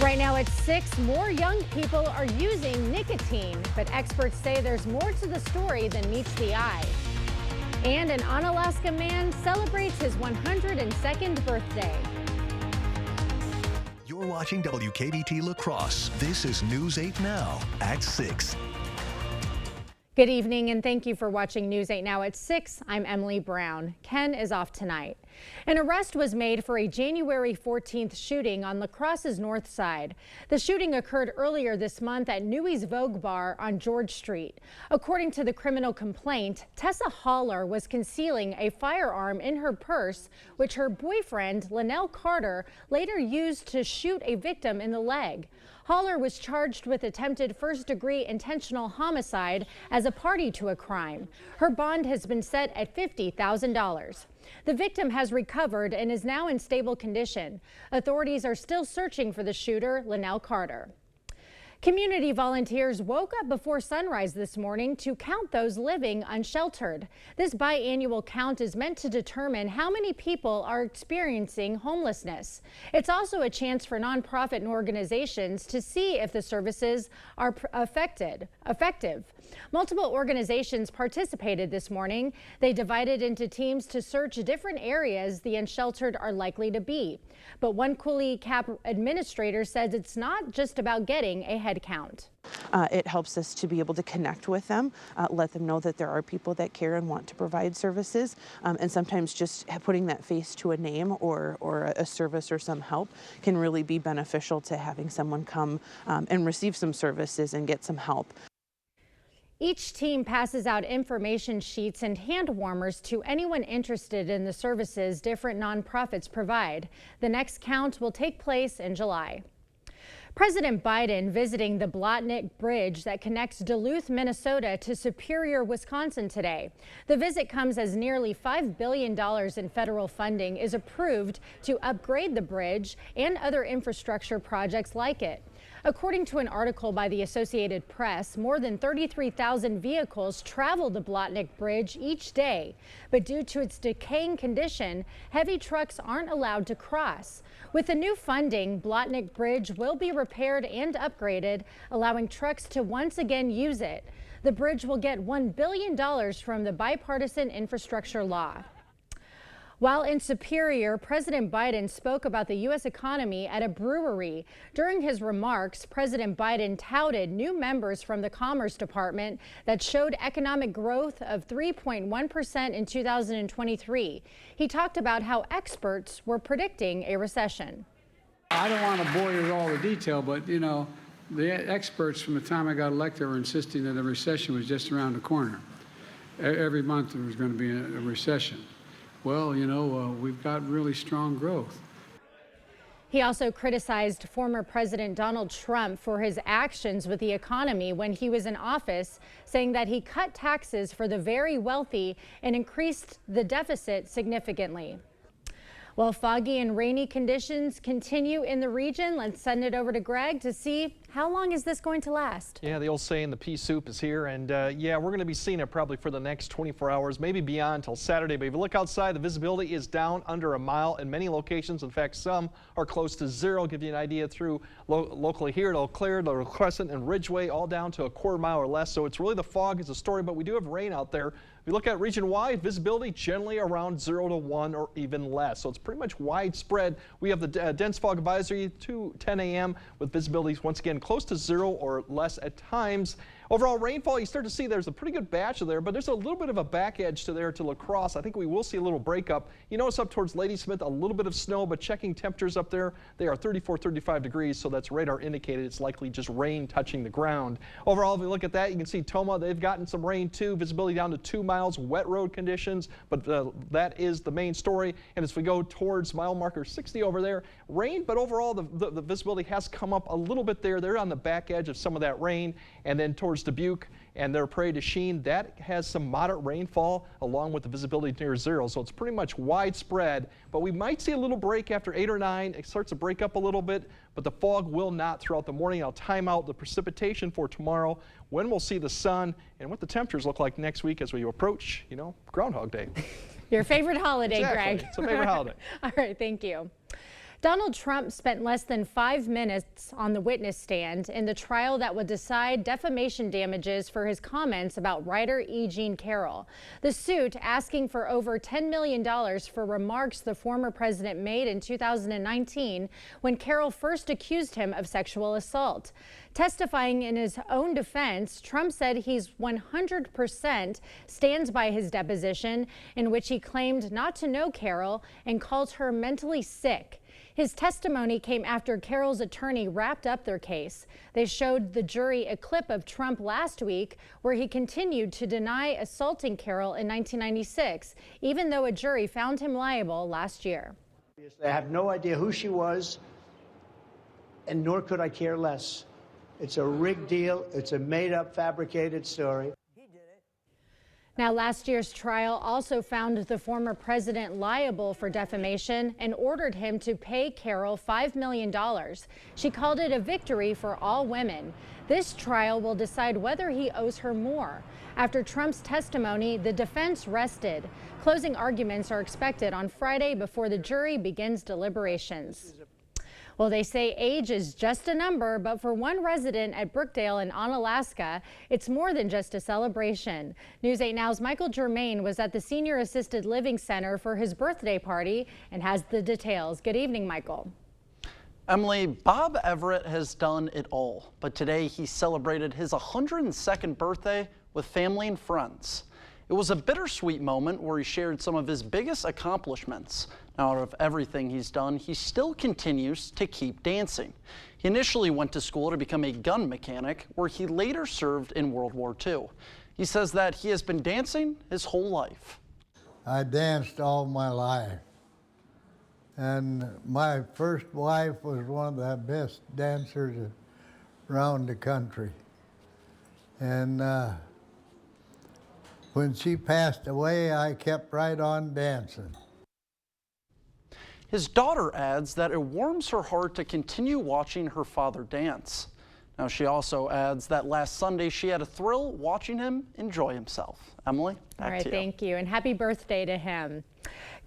Right now at 6, more young people are using nicotine, but experts say there's more to the story than meets the eye. And an Onalaska man celebrates his 102nd birthday. You're watching WKBT La Crosse. This is News 8 Now at 6. Good evening and thank you for watching News 8 Now at 6. I'm Emily Brown. Ken is off tonight. An arrest was made for a January 14th shooting on La Crosse's north side. The shooting occurred earlier this month at Newey's Vogue Bar on George Street. According to the criminal complaint, Tessa Haller was concealing a firearm in her purse, which her boyfriend, Linnell Carter, later used to shoot a victim in the leg. Haller was charged with attempted first-degree intentional homicide as a party to a crime. Her bond has been set at $50,000. The victim has recovered and is now in stable condition. Authorities are still searching for the shooter, Linnell Carter. Community volunteers woke up before sunrise this morning to count those living unsheltered. This biannual count is meant to determine how many people are experiencing homelessness. It's also a chance for nonprofit and organizations to see if the services are effective. Multiple organizations participated this morning. They divided into teams to search different areas the unsheltered are likely to be. But one Coulee Cap administrator says it's not just about getting a head count. It helps us to be able to connect with them, let them know that there are people that care and want to provide services, and sometimes just putting that face to a name or a service or some help can really be beneficial to having someone come and receive some services and get some help. Each team passes out information sheets and hand warmers to anyone interested in the services different nonprofits provide. The next count will take place in July. President Biden visiting the Blotnick Bridge that connects Duluth, Minnesota to Superior, Wisconsin today. The visit comes as nearly $5 billion in federal funding is approved to upgrade the bridge and other infrastructure projects like it. According to an article by the Associated Press, more than 33,000 vehicles travel the Blotnick Bridge each day. But due to its decaying condition, heavy trucks aren't allowed to cross. With the new funding, Blotnick Bridge will be repaired and upgraded, allowing trucks to once again use it. The bridge will get $1 billion from the bipartisan infrastructure law. While in Superior, President Biden spoke about the U.S. economy at a brewery. During his remarks, President Biden touted new members from the Commerce Department that showed economic growth of 3.1% in 2023. He talked about how experts were predicting a recession. I don't want to bore you with all the detail, but, you know, the experts from the time I got elected were insisting that a recession was just around the corner. Every month there was going to be a recession. Well, you know, we've got really strong growth. He also criticized former President Donald Trump for his actions with the economy when he was in office, saying that he cut taxes for the very wealthy and increased the deficit significantly. While foggy and rainy conditions continue in the region, let's send it over to Greg to see how long is this going to last. Yeah, the old saying, the pea soup is here, and yeah, we're going to be seeing it probably for the next 24 hours, maybe beyond until Saturday. But if you look outside, the visibility is down under a mile in many locations. In fact, some are close to zero. Give you an idea through locally here at Eau Claire, Little Crescent, and Ridgeway, all down to a quarter mile or less. So it's really the fog is the story, but we do have rain out there. If you look at region-wide, visibility generally around 0 to 1 or even less. So it's pretty much widespread. We have the dense fog advisory to 10 a.m. with visibilities once again close to 0 or less at times. Overall rainfall, you start to see there's a pretty good batch of there, but there's a little bit of a back edge to there to La Crosse. I think we will see a little breakup. You notice up towards Ladysmith, a little bit of snow, but checking temperatures up there, they are 34, 35 degrees, so that's radar indicated. It's likely just rain touching the ground. Overall, if you look at that, you can see Tomah, they've gotten some rain too. Visibility down to 2 miles, wet road conditions, but that is the main story. And as we go towards mile marker 60 over there, rain, but overall the visibility has come up a little bit there. They're on the back edge of some of that rain, and then towards Dubuque and their Prairie du Chien, that has some moderate rainfall along with the visibility near 0. So it's pretty much widespread, but we might see a little break after 8 or 9. It starts to break up a little bit, but the fog will not throughout the morning. I'll time out the precipitation for tomorrow, when we'll see the sun, and what the temperatures look like next week as we approach, you know, Groundhog Day. Your favorite holiday, exactly. Greg. It's a favorite holiday. All right, thank you. Donald Trump spent less than 5 minutes on the witness stand in the trial that would decide defamation damages for his comments about writer E. Jean Carroll. The suit asking for over $10 million for remarks the former president made in 2019 when Carroll first accused him of sexual assault. Testifying in his own defense, Trump said he's 100% stands by his deposition in which he claimed not to know Carroll and called her mentally sick. His testimony came after Carroll's attorney wrapped up their case. They showed the jury a clip of Trump last week where he continued to deny assaulting Carroll in 1996, even though a jury found him liable last year. I have no idea who she was, and nor could I care less. It's a rigged deal. It's a made-up, fabricated story. Now, last year's trial also found the former president liable for defamation and ordered him to pay Carroll $5 million. She called it a victory for all women. This trial will decide whether he owes her more. After Trump's testimony, the defense rested. Closing arguments are expected on Friday before the jury begins deliberations. Well, they say age is just a number, but for one resident at Brookdale in Onalaska, it's more than just a celebration. News 8 Now's Michael Germain was at the Senior Assisted Living Center for his birthday party and has the details. Good evening, Michael. Emily, Bob Everett has done it all, but today he celebrated his 102nd birthday with family and friends. It was a bittersweet moment where he shared some of his biggest accomplishments. Now, out of everything he's done, he still continues to keep dancing. He initially went to school to become a gun mechanic, where he later served in World War II. He says that he has been dancing his whole life. I danced all my life. And my first wife was one of the best dancers around the country. And when she passed away, I kept right on dancing. His daughter adds that it warms her heart to continue watching her father dance. Now, she also adds that last Sunday she had a thrill watching him enjoy himself. Emily, back All right, to you. thank you, and happy birthday to him.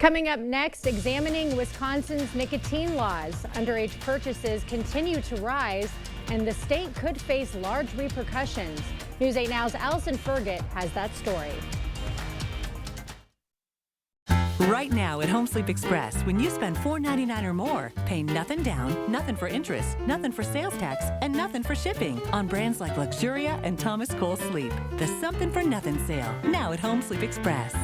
Coming up next, examining Wisconsin's nicotine laws. Underage purchases continue to rise, and the state could face large repercussions. News 8 Now's Allison Fergott has that story. Right now at Home Sleep Express, when you spend $4.99 or more, pay nothing down, nothing for interest, nothing for sales tax, and nothing for shipping on brands like Luxuria and Thomas Cole Sleep. The Something for Nothing sale, now at Home Sleep Express.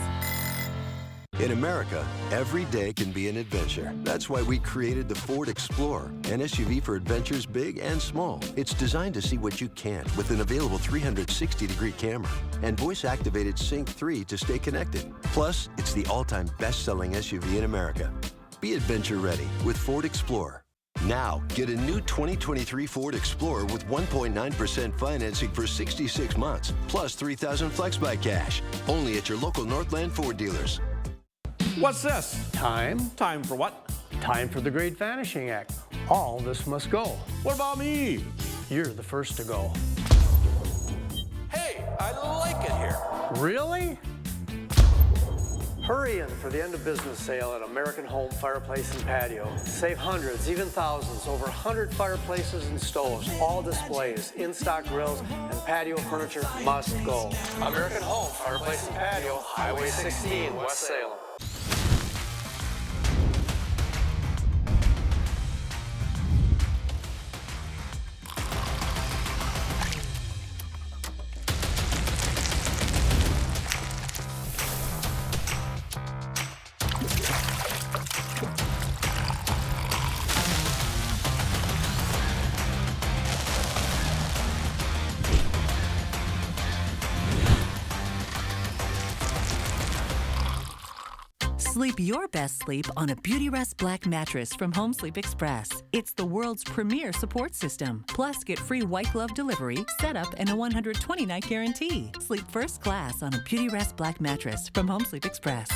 In America, every day can be an adventure. That's why we created the Ford Explorer, an SUV for adventures big and small. It's designed to see what you can't with an available 360-degree camera and voice-activated Sync 3 to stay connected. Plus, it's the all-time best-selling SUV in America. Be adventure ready with Ford Explorer. Now, get a new 2023 Ford Explorer with 1.9% financing for 66 months, plus $3,000 FlexBuy cash. Only at your local Northland Ford dealers. What's this? Time. Time for what? Time for the Great Vanishing Act. All this must go. What about me? You're the first to go. Hey, I like it here. Really? Hurry in for the end of business sale at American Home Fireplace and Patio. Save hundreds, even thousands, over 100 fireplaces and stoves, all displays, in-stock grills, and patio furniture must go. American Home Fireplace and Patio, Highway 16, West Salem. Sleep your best sleep on a Beautyrest Black mattress from Home Sleep Express. It's the world's premier support system. Plus, get free white glove delivery, setup, and a 120-night guarantee. Sleep first class on a Beautyrest Black mattress from Home Sleep Express.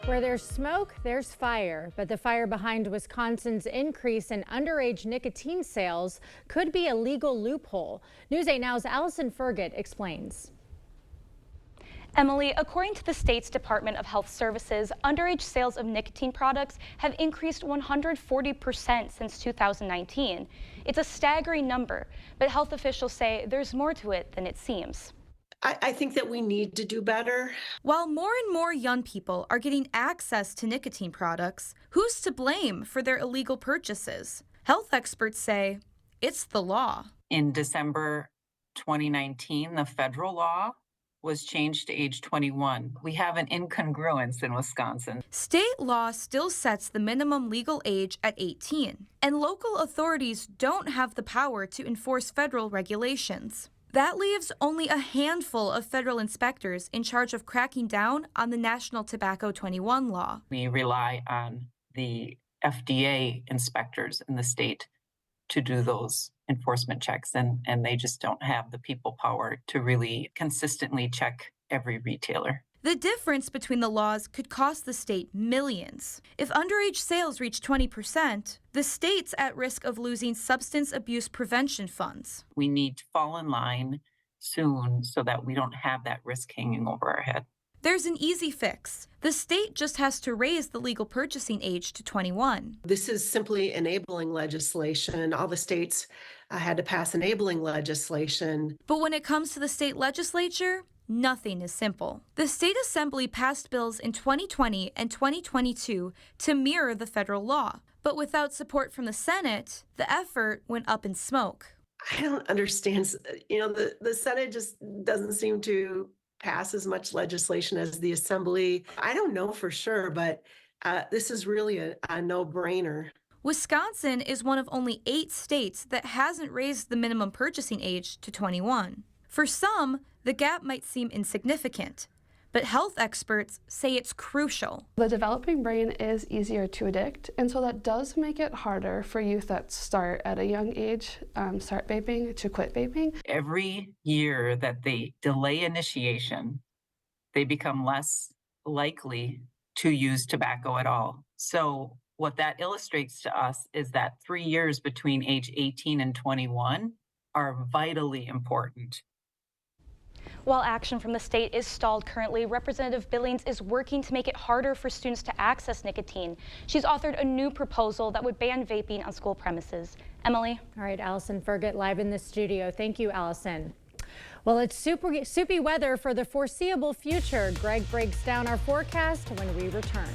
Where there's smoke, there's fire. But the fire behind Wisconsin's increase in underage nicotine sales could be a legal loophole. News 8 Now's Allison Fergott explains. Emily, according to the state's Department of Health Services, underage sales of nicotine products have increased 140% since 2019. It's a staggering number, but health officials say there's more to it than it seems. I think that we need to do better. While more and more young people are getting access to nicotine products, who's to blame for their illegal purchases? Health experts say it's the law. In December 2019, the federal law was changed to age 21. We have an incongruence in Wisconsin. State law still sets the minimum legal age at 18, and local authorities don't have the power to enforce federal regulations. That leaves only a handful of federal inspectors in charge of cracking down on the National Tobacco 21 law. We rely on the FDA inspectors in the state to do those enforcement checks, and they just don't have the people power to really consistently check every retailer. The difference between the laws could cost the state millions. If underage sales reach 20%, the state's at risk of losing substance abuse prevention funds. We need to fall in line soon so that we don't have that risk hanging over our head. There's an easy fix. The state just has to raise the legal purchasing age to 21. This is simply enabling legislation. All the states had to pass enabling legislation. But when it comes to the state legislature, nothing is simple. The state assembly passed bills in 2020 and 2022 to mirror the federal law. But without support from the Senate, the effort went up in smoke. I don't understand. The Senate just doesn't seem to pass as much legislation as the Assembly. I don't know for sure, but this is really a no-brainer. Wisconsin is one of only 8 states that hasn't raised the minimum purchasing age to 21. For some, the gap might seem insignificant, but health experts say it's crucial. The developing brain is easier to addict, and so that does make it harder for youth that start at a young age, start vaping, to quit vaping. Every year that they delay initiation, they become less likely to use tobacco at all. So what that illustrates to us is that 3 years between age 18 and 21 are vitally important. While action from the state is stalled currently, Representative Billings is working to make it harder for students to access nicotine. She's authored a new proposal that would ban vaping on school premises. Emily? All right, Allison Fergut live in the studio. Thank you, Allison. Well, it's soupy weather for the foreseeable future. Greg breaks down our forecast when we return.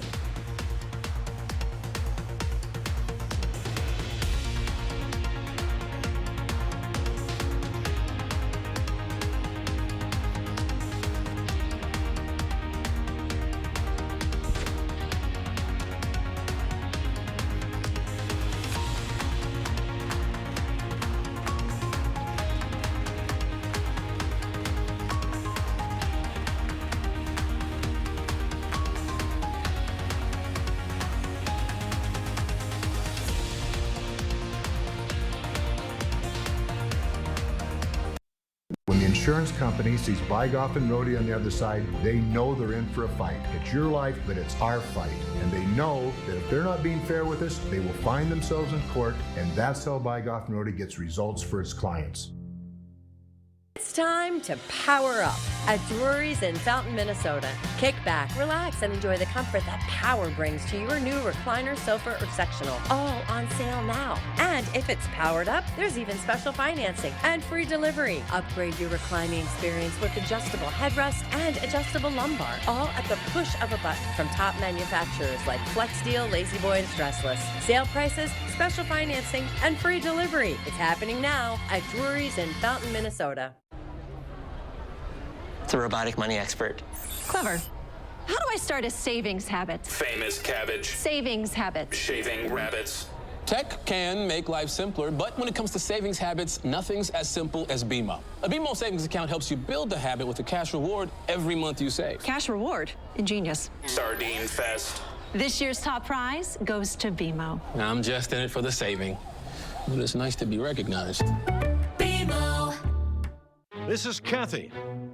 When the insurance company sees Bygoff and Rohde on the other side, they know they're in for a fight. It's your life, but it's our fight. And they know that if they're not being fair with us, they will find themselves in court, and that's how Bygoff and Rohde gets results for its clients. It's time to power up at Drury's in Fountain, Minnesota. Kick back, relax, and enjoy the comfort that power brings to your new recliner, sofa, or sectional. All on sale now. And if it's powered up, there's even special financing and free delivery. Upgrade your reclining experience with adjustable headrest and adjustable lumbar. All at the push of a button from top manufacturers like FlexSteel, La-Z-Boy, and Stressless. Sale prices, special financing, and free delivery. It's happening now at Drury's in Fountain, Minnesota. The robotic money expert. Clever. How do I start a savings habit? Famous cabbage. Savings habit. Shaving rabbits. Tech can make life simpler, but when it comes to savings habits, nothing's as simple as BMO. A BMO savings account helps you build the habit with a cash reward every month you save. Cash reward? Ingenious. Sardine Fest. This year's top prize goes to BMO. I'm just in it for the saving, but it's nice to be recognized. BMO. This is Kathy.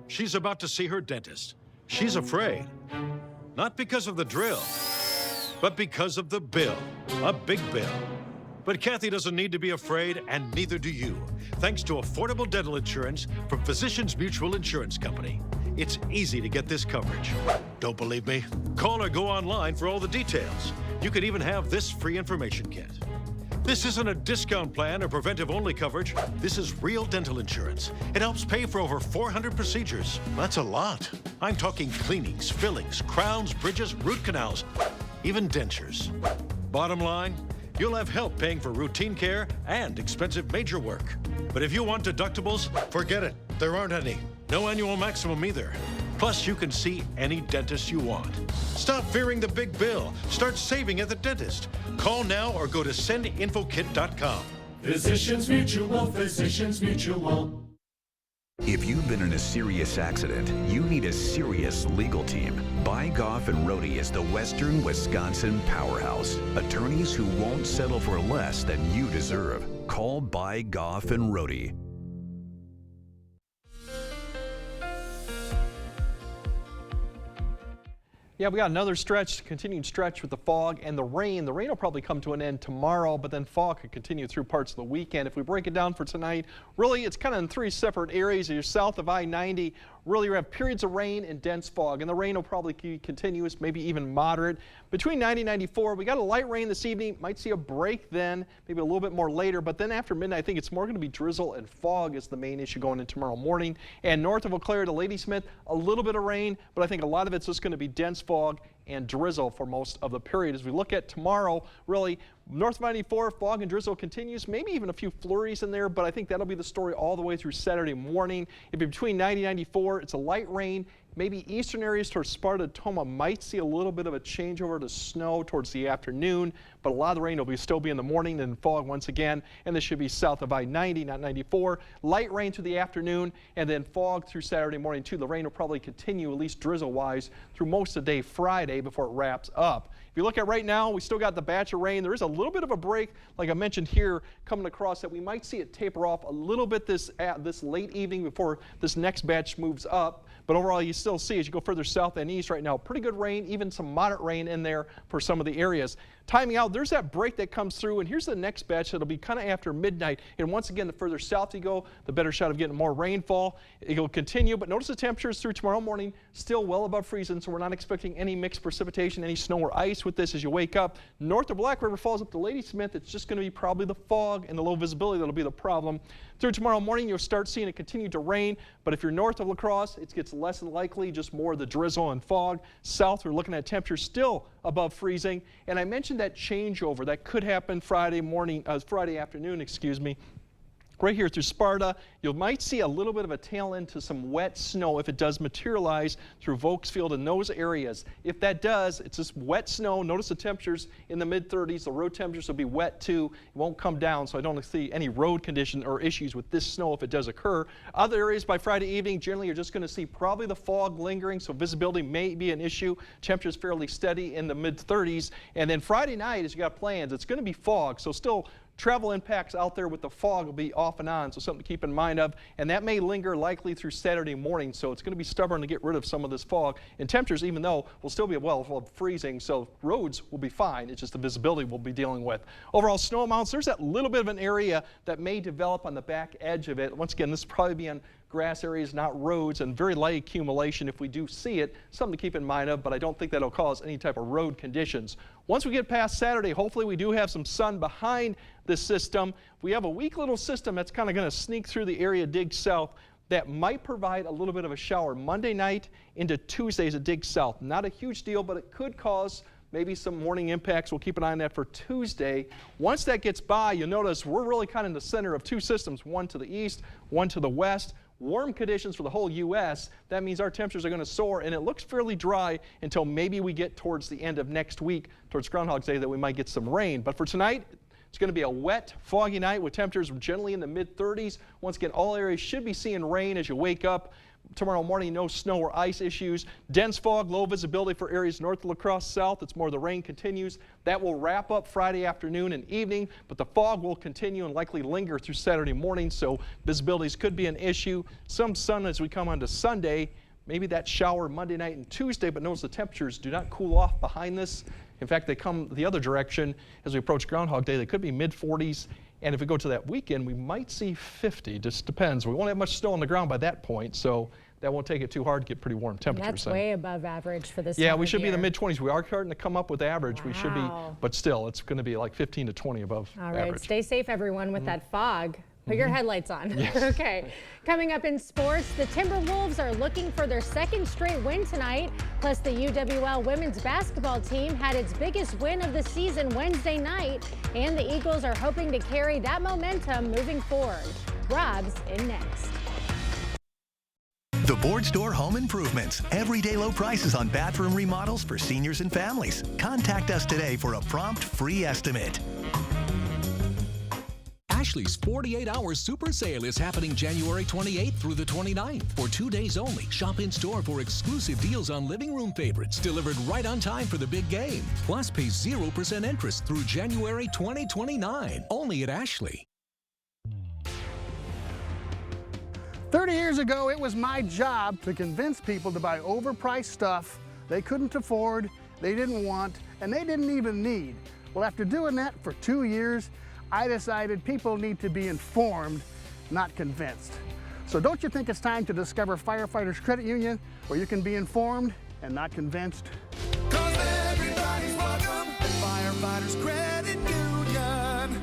She's about to see her dentist. She's afraid. Not because of the drill, but because of the bill. A big bill. But Kathy doesn't need to be afraid, and neither do you, thanks to affordable dental insurance from Physicians Mutual Insurance Company. It's easy to get this coverage. Don't believe me? Call or go online for all the details. You could even have this free information kit. This isn't a discount plan or preventive-only coverage. This is real dental insurance. It helps pay for over 400 procedures. That's a lot. I'm talking cleanings, fillings, crowns, bridges, root canals, even dentures. Bottom line, you'll have help paying for routine care and expensive major work. But if you want deductibles, forget it. There aren't any. No annual maximum either. Plus, you can see any dentist you want. Stop fearing the big bill. Start saving at the dentist. Call now or go to sendinfokit.com. Physicians Mutual, Physicians Mutual. If you've been in a serious accident, you need a serious legal team. Bygoff and Rohde is the Western Wisconsin powerhouse. Attorneys who won't settle for less than you deserve. Call Bygoff and Rohde. Yeah, we got another continued stretch with the fog and the rain. The rain will probably come to an end tomorrow, but then fog could continue through parts of the weekend. If we break it down for tonight, really it's kind of in three separate areas. You're south of I-90. Really, you have periods of rain and dense fog, and the rain will probably be continuous, maybe even moderate. Between 90 and 94, we got a light rain this evening. Might see a break then, maybe a little bit more later, but then after midnight, I think it's more going to be drizzle and fog is the main issue going into tomorrow morning. And north of Eau Claire to Ladysmith, a little bit of rain, but I think a lot of it's just going to be dense fog and drizzle for most of the period. As we look at tomorrow, really, north of 94, fog and drizzle continues, maybe even a few flurries in there, but I think that'll be the story all the way through Saturday morning. If you're between 90 and 94, it's a light rain. Maybe eastern areas towards Sparta, Toma might see a little bit of a changeover to snow towards the afternoon, but a lot of the rain will still be in the morning and fog once again, and this should be south of I-90, not 94. Light rain through the afternoon, and then fog through Saturday morning too. The rain will probably continue, at least drizzle-wise, through most of the day Friday before it wraps up. If you look at right now, we still got the batch of rain. There is a little bit of a break, like I mentioned here, coming across that we might see it taper off a little bit this late evening before this next batch moves up. But overall, you still see as you go further south and east right now, pretty good rain, even some moderate rain in there for some of the areas. Timing out, there's that break that comes through, and here's the next batch that'll be kind of after midnight. And once again, the further south you go, the better shot of getting more rainfall. It'll continue, but notice the temperatures through tomorrow morning still well above freezing, so we're not expecting any mixed precipitation, any snow or ice with this as you wake up. North of Black River Falls up to Ladysmith, it's just going to be probably the fog and the low visibility that'll be the problem. Through tomorrow morning, you'll start seeing it continue to rain, but if you're north of La Crosse, it gets less than likely, just more of the drizzle and fog. South, we're looking at temperatures still above freezing, and I mentioned that changeover that could happen Friday afternoon, excuse me. Right here through Sparta, you might see a little bit of a tail end to some wet snow if it does materialize through Volksfield and those areas. If that does, it's just wet snow. Notice the temperatures in the mid-30s. The road temperatures will be wet too. It won't come down, so I don't see any road condition or issues with this snow if it does occur. Other areas by Friday evening, generally you're just going to see probably the fog lingering, so visibility may be an issue. Temperatures fairly steady in the mid-30s. And then Friday night, as you got plans, it's going to be fog, so still travel impacts out there with the fog will be off and on, so something to keep in mind of. And that may linger likely through Saturday morning, so it's going to be stubborn to get rid of some of this fog. And temperatures, even though, will still be well above freezing, so roads will be fine. It's just the visibility we'll be dealing with. Overall snow amounts, there's that little bit of an area that may develop on the back edge of it. Once again, this will probably be on grass areas, not roads, and very light accumulation if we do see it. Something to keep in mind of, but I don't think that'll cause any type of road conditions. Once we get past Saturday, hopefully we do have some sun behind this system. We have a weak little system that's kind of going to sneak through the area, dig south, that might provide a little bit of a shower Monday night into Tuesday as it digs south. Not a huge deal, but it could cause maybe some morning impacts. We'll keep an eye on that for Tuesday. Once that gets by, you'll notice we're really kind of in the center of two systems, one to the east, one to the west. Warm conditions for the whole U.S. That means our temperatures are going to soar, and it looks fairly dry until maybe we get towards the end of next week, towards Groundhog's Day, that we might get some rain. But for tonight, it's going to be a wet, foggy night with temperatures generally in the mid-30s. Once again, all areas should be seeing rain as you wake up. Tomorrow morning, no snow or ice issues. Dense fog, low visibility for areas north of La Crosse south. It's more the rain continues. That will wrap up Friday afternoon and evening, but the fog will continue and likely linger through Saturday morning, so visibilities could be an issue. Some sun as we come on to Sunday. Maybe that shower Monday night and Tuesday, but notice the temperatures do not cool off behind this. In fact, they come the other direction as we approach Groundhog Day. They could be mid-40s. And if we go to that weekend, we might see 50, just depends. We won't have much snow on the ground by that point, so that won't take it too hard to get pretty warm temperatures. That's way above average for this Yeah, time we of should be in the year. mid-20s. We are starting to come up with average. Wow. We should be, but still, it's going to be like 15 to 20 above All right, average. stay safe, everyone, with that fog. Put your headlights on. Yes. Okay. Coming up in sports, the Timberwolves are looking for their second straight win tonight. Plus, the UWL women's basketball team had its biggest win of the season Wednesday night, and the Eagles are hoping to carry that momentum moving forward. Rob's in next. The Board Store Home Improvements. Everyday low prices on bathroom remodels for seniors and families. Contact us today for a prompt free estimate. Ashley's 48-hour super sale is happening January 28th through the 29th. For 2 days only, shop in store for exclusive deals on living room favorites delivered right on time for the big game. Plus, pay 0% interest through January 2029. Only at Ashley. 30 years ago, it was my job to convince people to buy overpriced stuff they couldn't afford, they didn't want, and they didn't even need. Well, after doing that for 2 years, I decided people need to be informed, not convinced. So don't you think it's time to discover Firefighters Credit Union, where you can be informed and not convinced? 'Cause everybody's welcome at Firefighters Credit Union.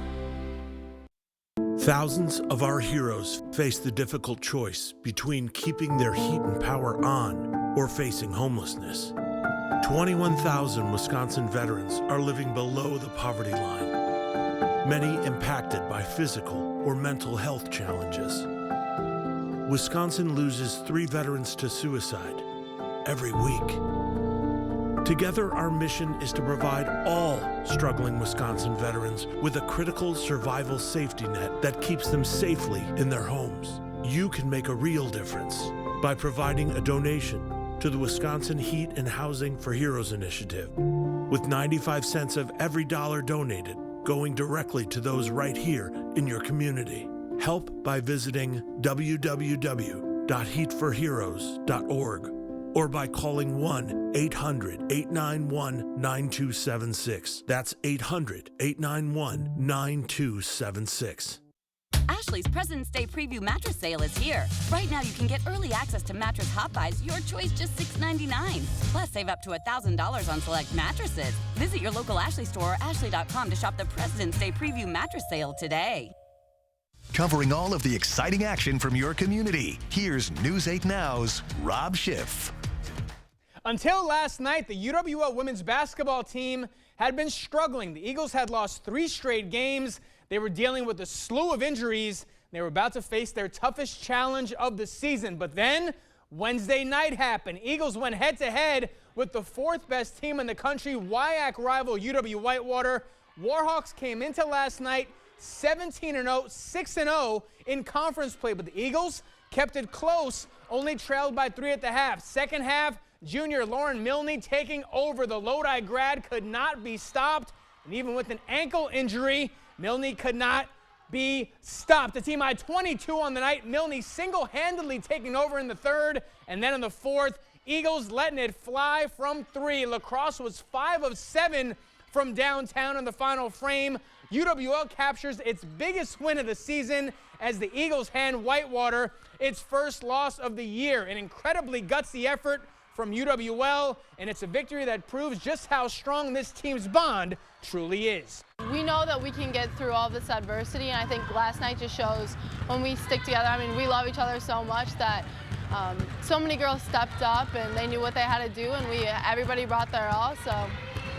Thousands of our heroes face the difficult choice between keeping their heat and power on or facing homelessness. 21,000 Wisconsin veterans are living below the poverty line, many impacted by physical or mental health challenges. Wisconsin loses 3 veterans to suicide every week. Together, our mission is to provide all struggling Wisconsin veterans with a critical survival safety net that keeps them safely in their homes. You can make a real difference by providing a donation to the Wisconsin Heat and Housing for Heroes initiative, with 95 cents of every dollar donated going directly to those right here in your community. Help by visiting www.heatforheroes.org or by calling 1-800-891-9276. That's 800-891-9276. Ashley's President's Day Preview Mattress Sale is here. Right now, you can get early access to Mattress Hot Buys, your choice, just $6.99. Plus, save up to $1,000 on select mattresses. Visit your local Ashley store or ashley.com to shop the President's Day Preview Mattress Sale today. Covering all of the exciting action from your community, here's News 8 Now's Rob Schiff. Until last night, the UWL women's basketball team had been struggling. The Eagles had lost 3 straight games. They were dealing with a slew of injuries. They were about to face their toughest challenge of the season. But then Wednesday night happened. Eagles went head-to-head with the 4th best team in the country, WIAC rival UW-Whitewater. Warhawks came into last night 17-0, 6-0 in conference play. But the Eagles kept it close, only trailed by 3 at the half. Second half, junior Lauren Milne taking over. The Lodi grad could not be stopped. And even with an ankle injury, Milne could not be stopped. The team had 22 on the night. Milne single-handedly taking over in the 3rd, and then in the 4th, Eagles letting it fly from 3. Lacrosse was 5 of 7 from downtown in the final frame. UWL captures its biggest win of the season as the Eagles hand Whitewater its first loss of the year. An incredibly gutsy effort from UWL, and it's a victory that proves just how strong this team's bond truly is. We know that we can get through all this adversity, and I think last night just shows when we stick together. I mean, we love each other so much that so many girls stepped up and they knew what they had to do, and everybody brought their all, so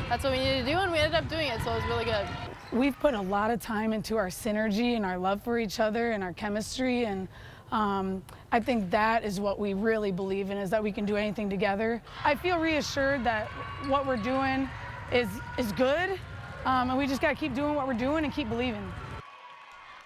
that's what we needed to do, and we ended up doing it, so it was really good. We've put a lot of time into our synergy and our love for each other and our chemistry, and I think that is what we really believe in, is that we can do anything together. I feel reassured that what we're doing is good, and we just got to keep doing what we're doing and keep believing.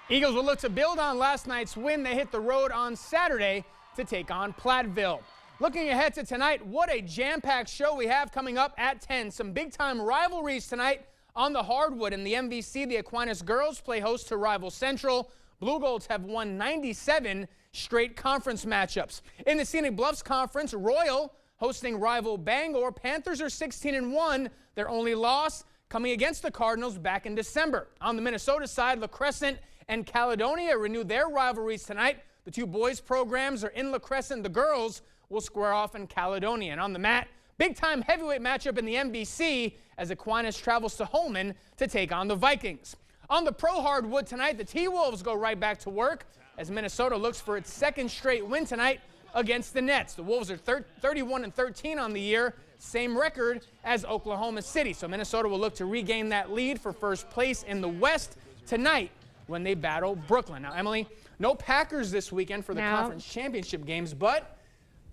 Eagles will look to build on last night's win. They hit the road on Saturday to take on Platteville. Looking ahead to tonight, what a jam-packed show we have coming up at 10. Some big-time rivalries tonight on the hardwood. In the MVC, the Aquinas girls play host to rival Central. Blue Golds have won 97 straight conference matchups. In the Scenic Bluffs Conference, Royal hosting rival Bangor. Panthers are 16-1. Their only loss coming against the Cardinals back in December. On the Minnesota side, La Crescent and Caledonia renew their rivalries tonight. The two boys programs are in La Crescent. The girls will square off in Caledonia. And on the mat, big-time heavyweight matchup in the MVC as Aquinas travels to Holman to take on the Vikings. On the pro hardwood tonight, the T-Wolves go right back to work as Minnesota looks for its second straight win tonight against the Nets. The Wolves are 31-13 on the year, same record as Oklahoma City. So Minnesota will look to regain that lead for first place in the West tonight when they battle Brooklyn. Now, Emily, no Packers this weekend for the conference championship games, but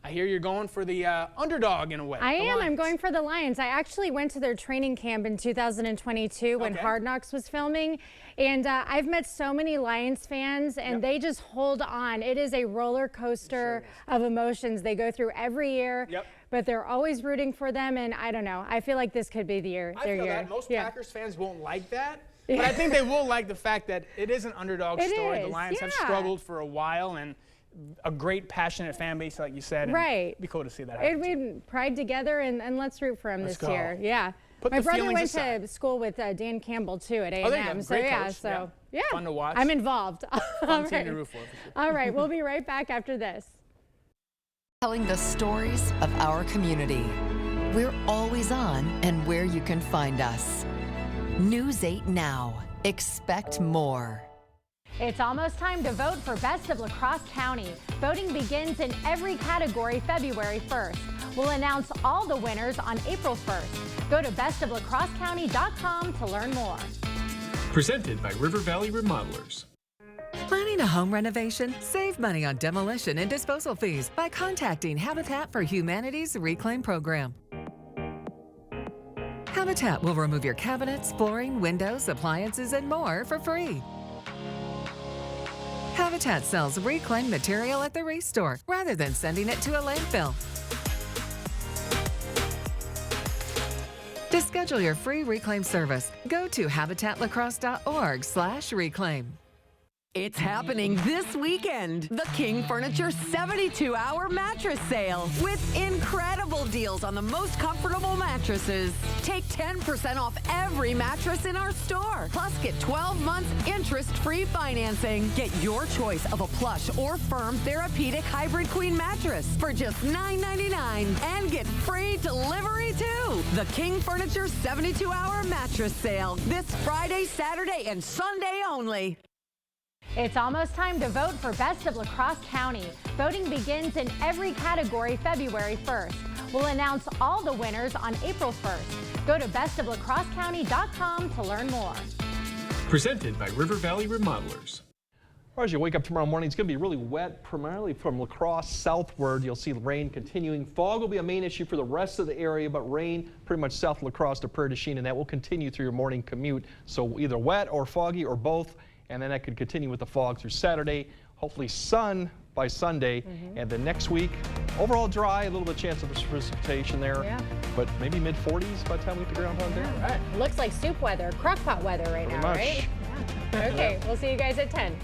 I hear you're going for the underdog in a way. I am. I'm going for the Lions. I actually went to their training camp in 2022 when Hard Knocks was filming, and I've met so many Lions fans, and they just hold on. It is a roller coaster of emotions they go through every year, but they're always rooting for them, and I don't know. I feel like this could be the year. I feel that most Packers fans won't like that, but I think they will like the fact that it is an underdog story. The Lions have struggled for a while, and a great, passionate fan base, like you said. It'd be cool to see that happen. We'd pride together, and let's root for him this year. Yeah. Put My the brother went aside. to school with Dan Campbell, too, at Oh, there you A&M. go. So, Great yeah. coach. So, Fun to watch. I'm involved. Fun team to root for sure. All right. We'll be right back after this. Telling the stories of our community. We're always on and where you can find us. News 8 Now. Expect more. It's almost time to vote for Best of La Crosse County. Voting begins in every category February 1st. We'll announce all the winners on April 1st. Go to bestoflacrossecounty.com to learn more. Presented by River Valley Remodelers. Planning a home renovation? Save money on demolition and disposal fees by contacting Habitat for Humanity's Reclaim Program. Habitat will remove your cabinets, flooring, windows, appliances, and more for free. Habitat sells reclaimed material at the ReStore rather than sending it to a landfill. To schedule your free reclaim service, go to habitatlacrosse.org/reclaim. It's happening this weekend. The King Furniture 72-hour mattress sale with incredible deals on the most comfortable mattresses. Take 10% off every mattress in our store. Plus, get 12 months interest-free financing. Get your choice of a plush or firm therapeutic hybrid queen mattress for just $9.99 and get free delivery too. The King Furniture 72-hour mattress sale this Friday, Saturday, and Sunday only. It's almost time to vote for Best of La Crosse County. Voting begins in every category February 1st. We'll announce all the winners on April 1st. Go to bestoflacrossecounty.com to learn more. Presented by River Valley Remodelers. As you wake up tomorrow morning, it's going to be really wet, primarily from La Crosse southward. You'll see rain continuing. Fog will be a main issue for the rest of the area, but rain pretty much south of La Crosse to Prairie du Chien, and that will continue through your morning commute. So either wet or foggy or both. And then that could continue with the fog through Saturday, hopefully sun by Sunday. And then next week, overall dry, a little bit of chance of precipitation there, but maybe mid-40s by the time we get the ground on there. Looks like soup weather, crock pot weather right now, right? Yeah. Okay, we'll see you guys at 10.